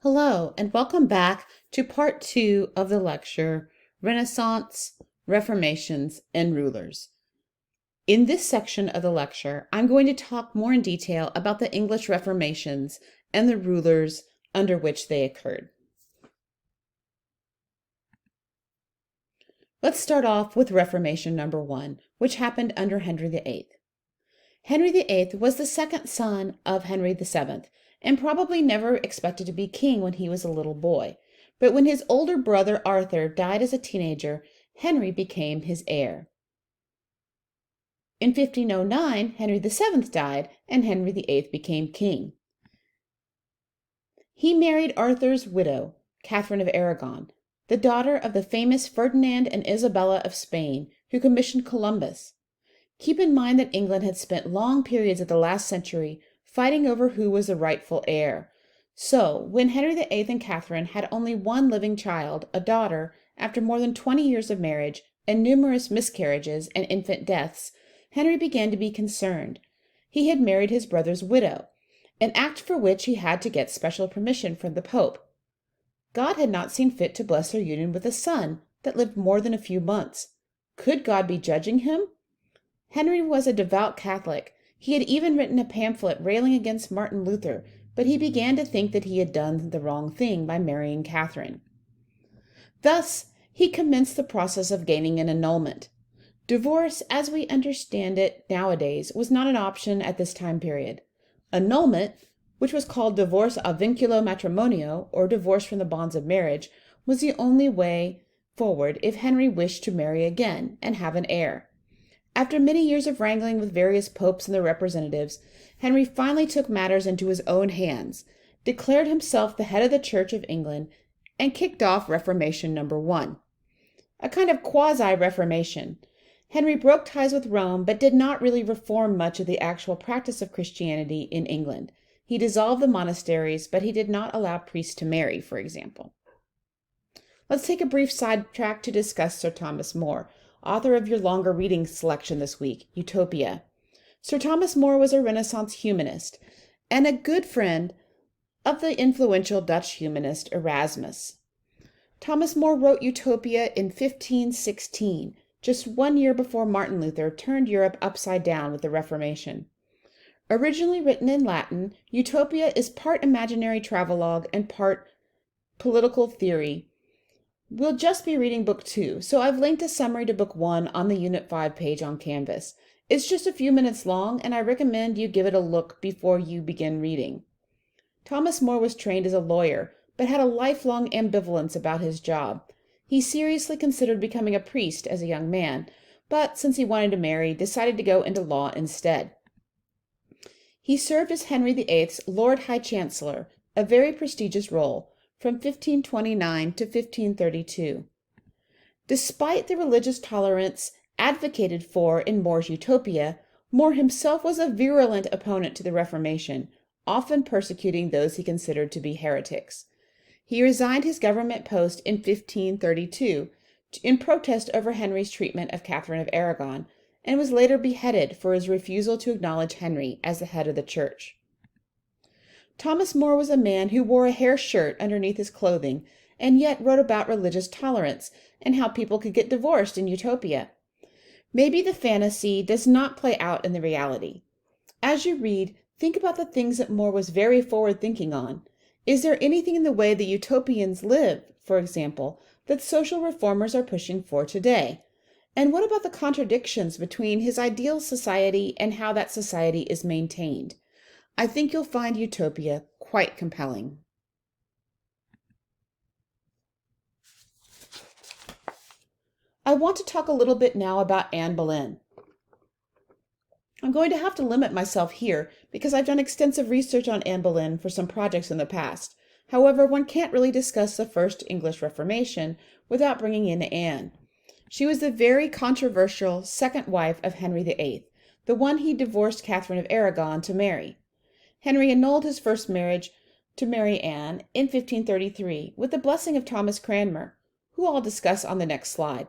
Hello, and welcome back to part 2 of the lecture, Renaissance, Reformations, and Rulers. In this section of the lecture, I'm going to talk more in detail about the English Reformations and the rulers under which they occurred. Let's start off with Reformation number 1, which happened under Henry VIII. Henry VIII was the second son of Henry VII, and probably never expected to be king when he was a little boy. But when his older brother Arthur died as a teenager, Henry became his heir. In 1509, Henry VII died, and Henry VIII became king. He married Arthur's widow, Catherine of Aragon, the daughter of the famous Ferdinand and Isabella of Spain, who commissioned Columbus. Keep in mind that England had spent long periods of the last century fighting over who was the rightful heir. So, when Henry VIII and Catherine had only one living child, a daughter, after more than 20 years of marriage and numerous miscarriages and infant deaths, Henry began to be concerned. He had married his brother's widow, an act for which he had to get special permission from the Pope. God had not seen fit to bless their union with a son that lived more than a few months. Could God be judging him? Henry was a devout Catholic. He had even written a pamphlet railing against Martin Luther, but he began to think that he had done the wrong thing by marrying Catherine. Thus, he commenced the process of gaining an annulment. Divorce, as we understand it nowadays, was not an option at this time period. Annulment, which was called divorce a vinculo matrimonio, or divorce from the bonds of marriage, was the only way forward if Henry wished to marry again and have an heir. After many years of wrangling with various popes and their representatives, Henry finally took matters into his own hands, declared himself the head of the Church of England, and kicked off Reformation number 1. A kind of quasi-Reformation. Henry broke ties with Rome, but did not really reform much of the actual practice of Christianity in England. He dissolved the monasteries, but he did not allow priests to marry, for example. Let's take a brief sidetrack to discuss Sir Thomas More, author of your longer reading selection this week, Utopia. Sir Thomas More was a Renaissance humanist and a good friend of the influential Dutch humanist Erasmus. Thomas More wrote Utopia in 1516, just 1 year before Martin Luther turned Europe upside down with the Reformation. Originally written in Latin, Utopia is part imaginary travelogue and part political theory. We'll just be reading Book 2, so I've linked a summary to Book 1 on the Unit 5 page on Canvas. It's just a few minutes long, and I recommend you give it a look before you begin reading. Thomas More was trained as a lawyer, but had a lifelong ambivalence about his job. He seriously considered becoming a priest as a young man, but since he wanted to marry, decided to go into law instead. He served as Henry VIII's Lord High Chancellor, a very prestigious role, from 1529 to 1532. Despite the religious tolerance advocated for in More's Utopia, More himself was a virulent opponent to the Reformation, often persecuting those he considered to be heretics. He resigned his government post in 1532 in protest over Henry's treatment of Catherine of Aragon, and was later beheaded for his refusal to acknowledge Henry as the head of the church. Thomas More was a man who wore a hair shirt underneath his clothing, and yet wrote about religious tolerance and how people could get divorced in Utopia. Maybe the fantasy does not play out in the reality. As you read, think about the things that More was very forward-thinking on. Is there anything in the way the utopians live, for example, that social reformers are pushing for today? And what about the contradictions between his ideal society and how that society is maintained? I think you'll find Utopia quite compelling. I want to talk a little bit now about Anne Boleyn. I'm going to have to limit myself here because I've done extensive research on Anne Boleyn for some projects in the past. However, one can't really discuss the First English Reformation without bringing in Anne. She was the very controversial second wife of Henry VIII, the one he divorced Catherine of Aragon to marry. Henry annulled his first marriage to marry Anne in 1533 with the blessing of Thomas Cranmer, who I'll discuss on the next slide.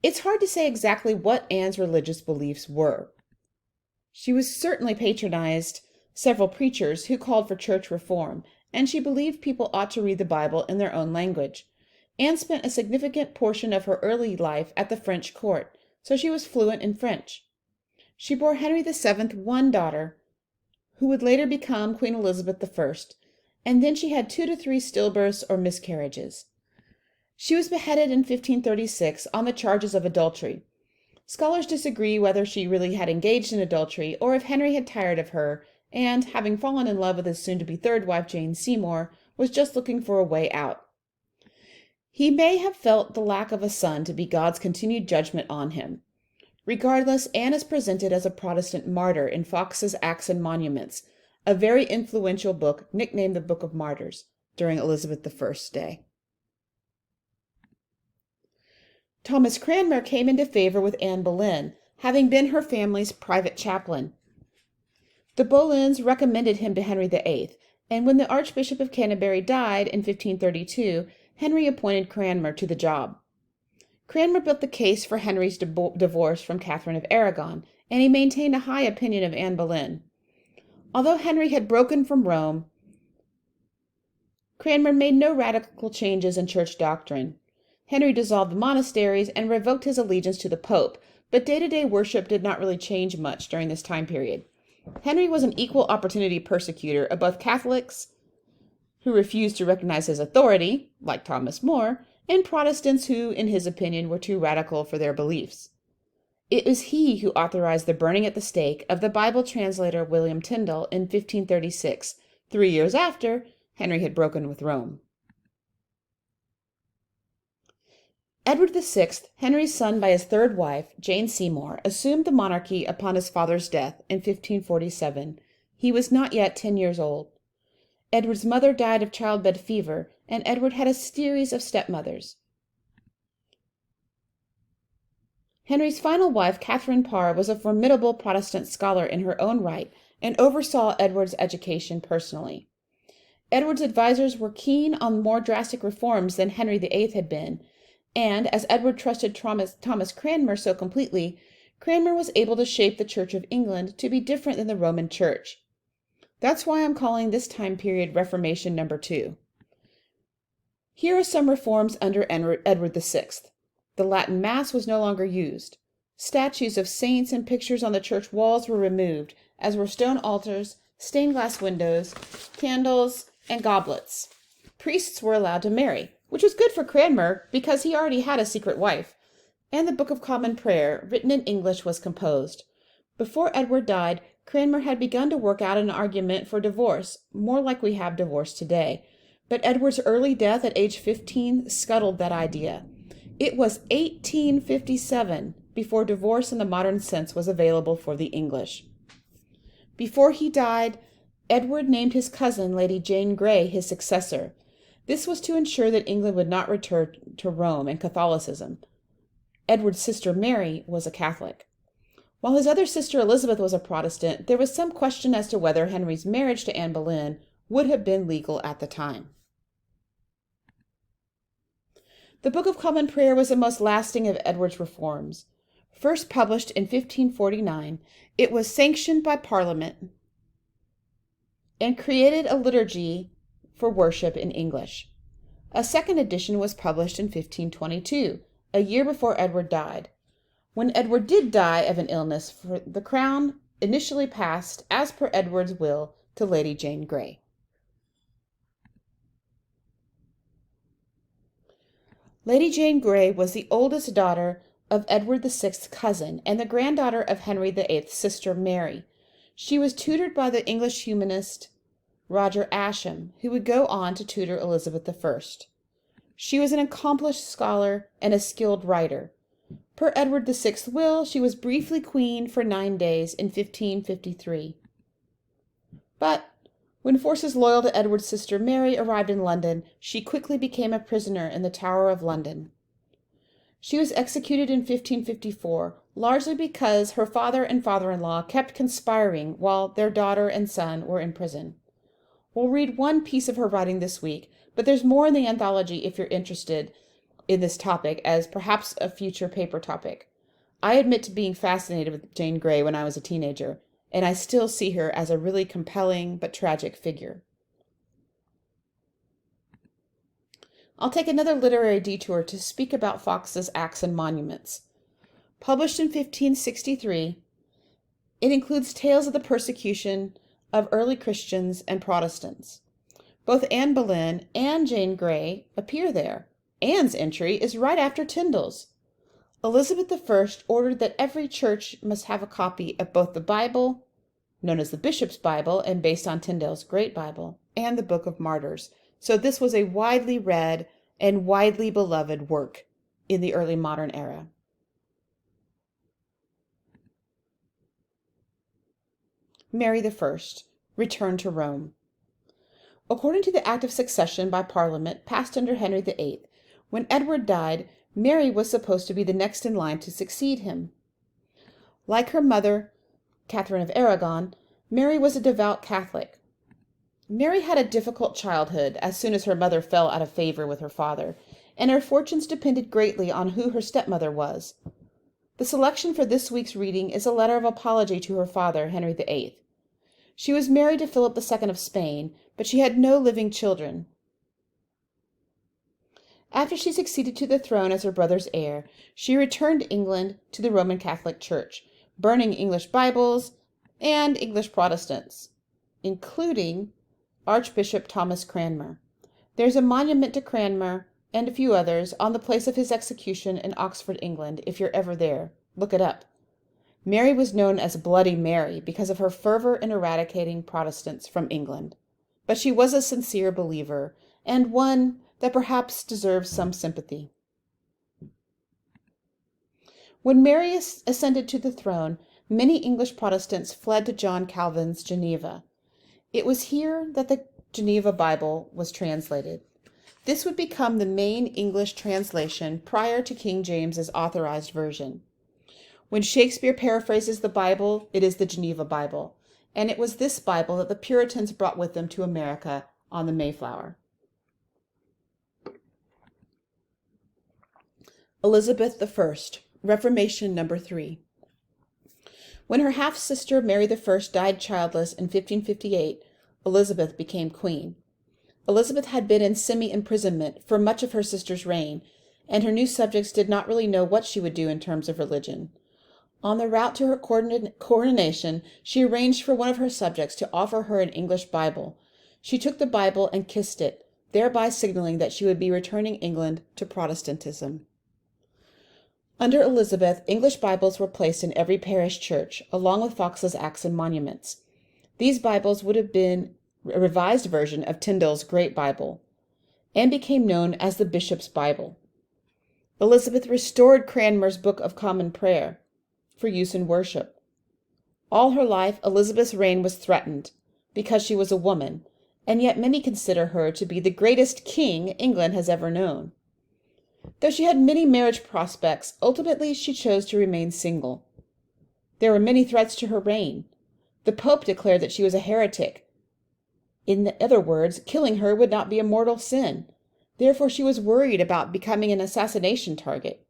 It's hard to say exactly what Anne's religious beliefs were. She was certainly patronized several preachers who called for church reform, and she believed people ought to read the Bible in their own language. Anne spent a significant portion of her early life at the French court, so she was fluent in French. She bore Henry VII one daughter, who would later become Queen Elizabeth I, and then she had 2 to 3 stillbirths or miscarriages. She was beheaded in 1536 on the charges of adultery. Scholars disagree whether she really had engaged in adultery or if Henry had tired of her and, having fallen in love with his soon-to-be third wife, Jane Seymour, was just looking for a way out. He may have felt the lack of a son to be God's continued judgment on him. Regardless, Anne is presented as a Protestant martyr in Fox's Acts and Monuments, a very influential book nicknamed the Book of Martyrs, during Elizabeth I's day. Thomas Cranmer came into favor with Anne Boleyn, having been her family's private chaplain. The Boleyns recommended him to Henry VIII, and when the Archbishop of Canterbury died in 1532, Henry appointed Cranmer to the job. Cranmer built the case for Henry's divorce from Catherine of Aragon, and he maintained a high opinion of Anne Boleyn. Although Henry had broken from Rome, Cranmer made no radical changes in church doctrine. Henry dissolved the monasteries and revoked his allegiance to the Pope, but day-to-day worship did not really change much during this time period. Henry was an equal opportunity persecutor of both Catholics, who refused to recognize his authority, like Thomas More, and Protestants who, in his opinion, were too radical for their beliefs. It was he who authorized the burning at the stake of the Bible translator William Tyndale in 1536, 3 years after Henry had broken with Rome. Edward VI, Henry's son by his third wife, Jane Seymour, assumed the monarchy upon his father's death in 1547. He was not yet 10 years old. Edward's mother died of childbed fever, and Edward had a series of stepmothers. Henry's final wife, Catherine Parr, was a formidable Protestant scholar in her own right and oversaw Edward's education personally. Edward's advisors were keen on more drastic reforms than Henry VIII had been, and as Edward trusted Thomas Cranmer so completely, Cranmer was able to shape the Church of England to be different than the Roman Church. That's why I'm calling this time period Reformation number 2. Here are some reforms under Edward VI. The Latin Mass was no longer used. Statues of saints and pictures on the church walls were removed, as were stone altars, stained glass windows, candles, and goblets. Priests were allowed to marry, which was good for Cranmer because he already had a secret wife, and the Book of Common Prayer, written in English, was composed. Before Edward died, Cranmer had begun to work out an argument for divorce, more like we have divorce today. But Edward's early death at age 15 scuttled that idea. It was 1857 before divorce in the modern sense was available for the English. Before he died, Edward named his cousin, Lady Jane Grey, his successor. This was to ensure that England would not return to Rome and Catholicism. Edward's sister Mary was a Catholic. While his other sister Elizabeth was a Protestant, there was some question as to whether Henry's marriage to Anne Boleyn would have been legal at the time. The Book of Common Prayer was the most lasting of Edward's reforms. First published in 1549, it was sanctioned by Parliament and created a liturgy for worship in English. A second edition was published in 1522, a year before Edward died. When Edward did die of an illness, the crown initially passed, as per Edward's will, to Lady Jane Grey. Lady Jane Grey was the oldest daughter of Edward VI's cousin and the granddaughter of Henry VIII's sister Mary. She was tutored by the English humanist Roger Ascham, who would go on to tutor Elizabeth I. She was an accomplished scholar and a skilled writer. Per Edward VI's will, she was briefly queen for 9 days in 1553. But when forces loyal to Edward's sister Mary arrived in London, she quickly became a prisoner in the Tower of London. She was executed in 1554, largely because her father and father-in-law kept conspiring while their daughter and son were in prison. We'll read one piece of her writing this week, but there's more in the anthology if you're interested in this topic as perhaps a future paper topic. I admit to being fascinated with Jane Grey when I was a teenager, and I still see her as a really compelling but tragic figure. I'll take another literary detour to speak about Fox's Acts and Monuments. Published in 1563, it includes tales of the persecution of early Christians and Protestants. Both Anne Boleyn and Jane Grey appear there. Anne's entry is right after Tyndale's. Elizabeth I ordered that every church must have a copy of both the Bible, known as the Bishop's Bible and based on Tyndale's Great Bible, and the Book of Martyrs. So this was a widely read and widely beloved work in the early modern era. Mary I returned to Rome. According to the Act of Succession by Parliament passed under Henry VIII, when Edward died, Mary was supposed to be the next in line to succeed him. Like her mother, Catherine of Aragon, Mary was a devout Catholic. Mary had a difficult childhood as soon as her mother fell out of favor with her father, and her fortunes depended greatly on who her stepmother was. The selection for this week's reading is a letter of apology to her father, Henry VIII. She was married to Philip II of Spain, but she had no living children. After she succeeded to the throne as her brother's heir, she returned to England to the Roman Catholic Church, burning English Bibles and English Protestants, including Archbishop Thomas Cranmer. There's a monument to Cranmer and a few others on the place of his execution in Oxford, England, if you're ever there. Look it up. Mary was known as Bloody Mary because of her fervor in eradicating Protestants from England. But she was a sincere believer, and one that perhaps deserves some sympathy. When Mary ascended to the throne, many English Protestants fled to John Calvin's Geneva. It was here that the Geneva Bible was translated. This would become the main English translation prior to King James's authorized version. When Shakespeare paraphrases the Bible, it is the Geneva Bible, and it was this Bible that the Puritans brought with them to America on the Mayflower. Elizabeth I, Reformation number 3. When her half-sister Mary I died childless in 1558, Elizabeth became queen. Elizabeth had been in semi-imprisonment for much of her sister's reign, and her new subjects did not really know what she would do in terms of religion. On the route to her coronation, she arranged for one of her subjects to offer her an English Bible. She took the Bible and kissed it, thereby signaling that she would be returning England to Protestantism. Under Elizabeth, English Bibles were placed in every parish church, along with Fox's Acts and Monuments. These Bibles would have been a revised version of Tyndale's Great Bible, and became known as the Bishop's Bible. Elizabeth restored Cranmer's Book of Common Prayer for use in worship. All her life, Elizabeth's reign was threatened, because she was a woman, and yet many consider her to be the greatest king England has ever known. Though she had many marriage prospects, ultimately she chose to remain single. There were many threats to her reign. The Pope declared that she was a heretic. In other words, killing her would not be a mortal sin. Therefore, she was worried about becoming an assassination target.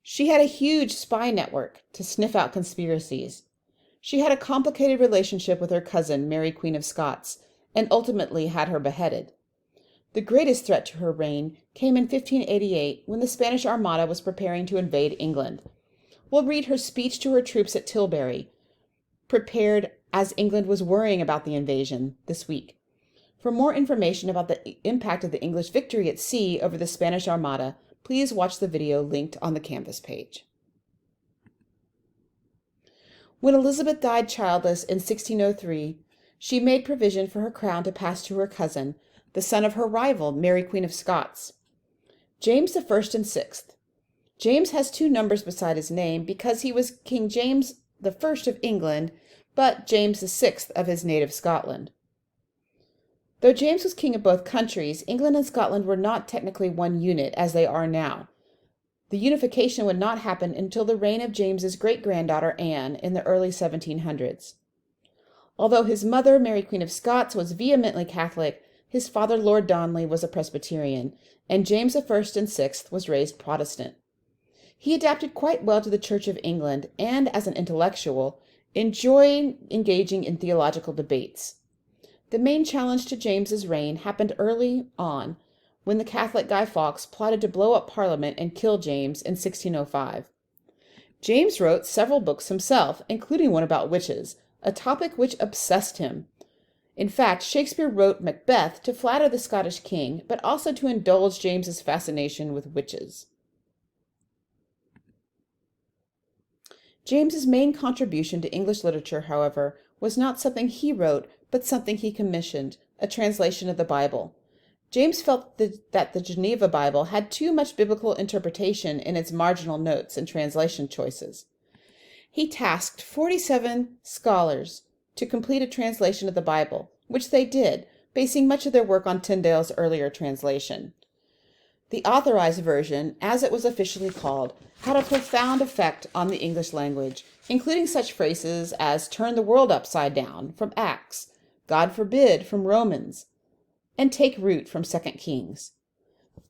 She had a huge spy network to sniff out conspiracies. She had a complicated relationship with her cousin, Mary, Queen of Scots, and ultimately had her beheaded. The greatest threat to her reign came in 1588 when the Spanish Armada was preparing to invade England. We'll read her speech to her troops at Tilbury, prepared as England was worrying about the invasion this week. For more information about the impact of the English victory at sea over the Spanish Armada, please watch the video linked on the Canvas page. When Elizabeth died childless in 1603, she made provision for her crown to pass to her cousin, the son of her rival, Mary, Queen of Scots. James I and VI. James has two numbers beside his name because he was King James I of England, but James VI of his native Scotland. Though James was king of both countries, England and Scotland were not technically one unit as they are now. The unification would not happen until the reign of James's great-granddaughter Anne in the early 1700s. Although his mother, Mary, Queen of Scots, was vehemently Catholic, his father, Lord Darnley, was a Presbyterian, and James I and VI was raised Protestant. He adapted quite well to the Church of England and, as an intellectual, enjoyed engaging in theological debates. The main challenge to James's reign happened early on, when the Catholic Guy Fawkes plotted to blow up Parliament and kill James in 1605. James wrote several books himself, including one about witches, a topic which obsessed him. In fact, Shakespeare wrote Macbeth to flatter the Scottish king, but also to indulge James's fascination with witches. James's main contribution to English literature, however, was not something he wrote, but something he commissioned, a translation of the Bible. James felt that the Geneva Bible had too much biblical interpretation in its marginal notes and translation choices. He tasked 47 scholars to complete a translation of the Bible, which they did, basing much of their work on Tyndale's earlier translation. The Authorized Version, as it was officially called, had a profound effect on the English language, including such phrases as "turn the world upside down" from Acts, "God forbid" from Romans, and "take root" from 2 Kings.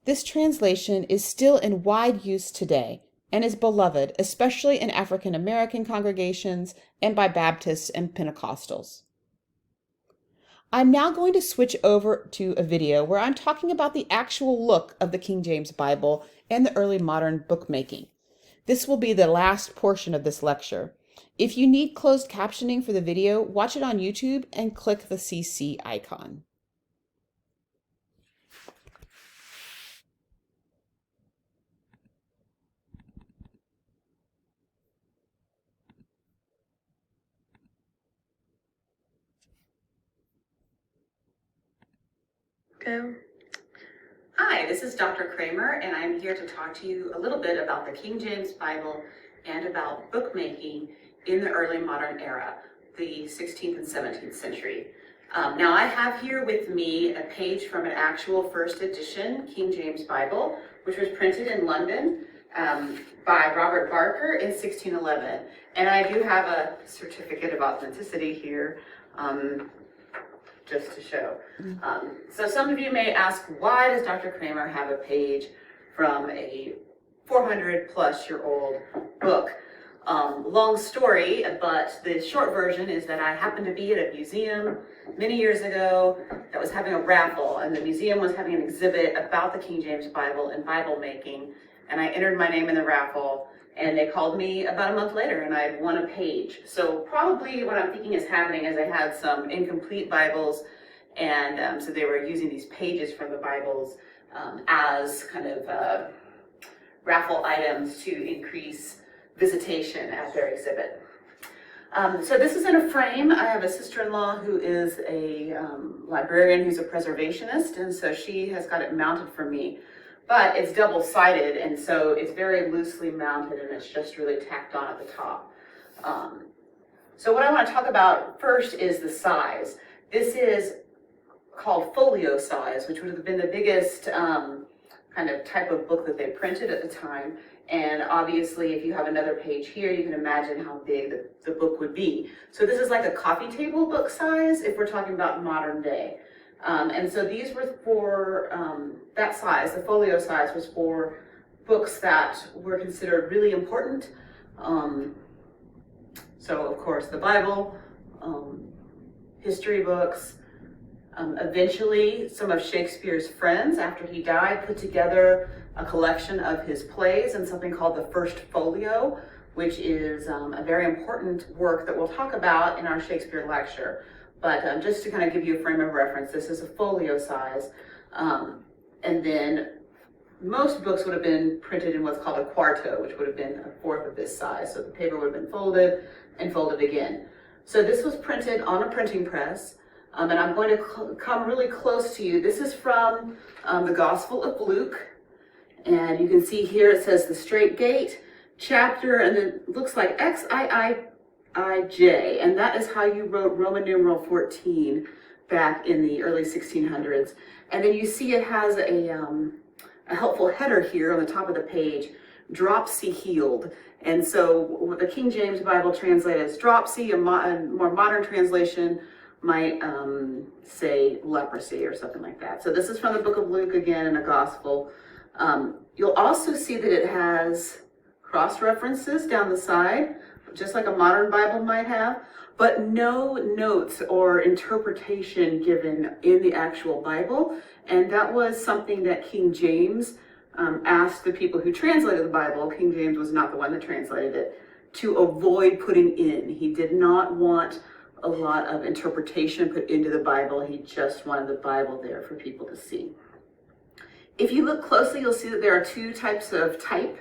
This translation is still in wide use today and is beloved, especially in African American congregations and by Baptists and Pentecostals. I'm now going to switch over to a video where I'm talking about the actual look of the King James Bible and the early modern bookmaking. This will be the last portion of this lecture. If you need closed captioning for the video, watch it on YouTube and click the CC icon. Go. Hi, this is Dr. Kramer, and I'm here to talk to you a little bit about the King James Bible and about bookmaking in the early modern era, the 16th and 17th century. Now I have here with me a page from an actual first edition King James Bible, which was printed in London by Robert Barker in 1611. And I do have a certificate of authenticity here, just to show. So some of you may ask, why does Dr. Kramer have a page from a 400-plus-year-old book? Long story, but the short version is that I happened to be at a museum many years ago that was having a raffle, and the museum was having an exhibit about the King James Bible and Bible making, and I entered my name in the raffle, and they called me about a month later, and I had won a page. So probably what I'm thinking is happening is I had some incomplete Bibles, and so they were using these pages from the Bibles as kind of raffle items to increase visitation at their exhibit. So this is in a frame. I have a sister-in-law who is a librarian who's a preservationist, and so she has got it mounted for me. But it's double-sided, and so it's very loosely mounted, and it's just really tacked on at the top. So what I want to talk about first is the size. This is called folio size, which would have been the biggest kind of type of book that they printed at the time. And obviously, if you have another page here, you can imagine how big the book would be. So this is like a coffee table book size if we're talking about modern day. And so these were for that size, the folio size was for books that were considered really important. So of course the Bible, history books, eventually some of Shakespeare's friends after he died put together a collection of his plays and something called the First Folio, which is a very important work that we'll talk about in our Shakespeare lecture. But just to kind of give you a frame of reference, this is a folio size. And then most books would have been printed in what's called a quarto, which would have been a fourth of this size. So the paper would have been folded and folded again. So this was printed on a printing press. And I'm going to come really close to you. This is from the Gospel of Luke. And you can see here it says the Straight Gate chapter, and it looks like XIIIJ, and that is how you wrote Roman numeral 14 back in the early 1600s. And then you see it has a helpful header here on the top of the page, dropsy healed. And so the King James Bible translated as dropsy, a more modern translation might say leprosy or something like that. So this is from the book of Luke again in a gospel. You'll also see that it has cross references down the side, just like a modern Bible might have. but no notes or interpretation given in the actual Bible. And that was something that King James asked the people who translated the Bible. King James was not the one that translated it, to avoid putting in. He did not want a lot of interpretation put into the Bible. He just wanted the Bible there for people to see. If you look closely, you'll see that there are two types of type.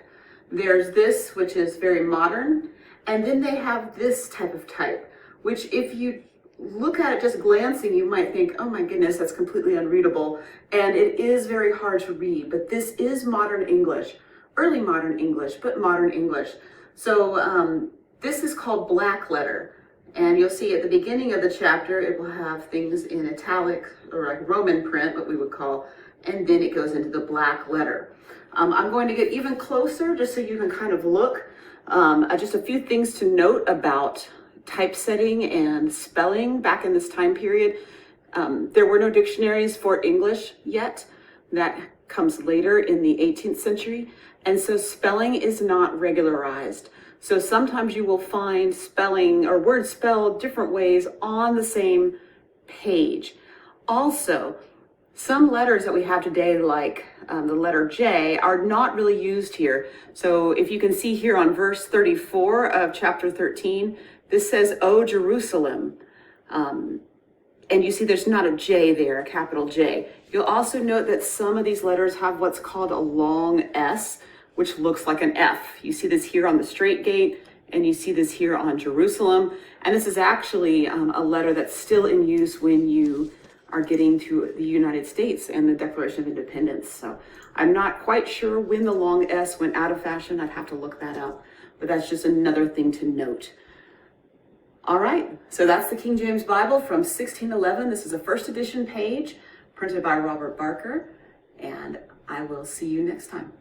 There's this, which is very modern, and then they have this type of type, which if you look at it just glancing, you might think, oh my goodness, that's completely unreadable. And it is very hard to read, but this is modern English, early modern English, but modern English. So this is called black letter. And you'll see at the beginning of the chapter, it will have things in italic, or like Roman print, what we would call, and then it goes into the black letter. I'm going to get even closer just so you can kind of look. Just a few things to note about typesetting and spelling back in this time period. There were no dictionaries for English yet. That comes later in the 18th century. And so spelling is not regularized. So sometimes you will find spelling or words spelled different ways on the same page. Also, some letters that we have today, like the letter J, are not really used here. So if you can see here on verse 34 of chapter 13, this says, "O Jerusalem." And you see there's not a J there, a capital J. You'll also note that some of these letters have what's called a long S, which looks like an F. You see this here on the straight gate, and you see this here on Jerusalem. And this is actually a letter that's still in use when you are getting to the United States and the Declaration of Independence. So I'm not quite sure when the long S went out of fashion. I'd have to look that up, but that's just another thing to note. All right, so that's the King James Bible from 1611. This is a first edition page printed by Robert Barker, and I will see you next time.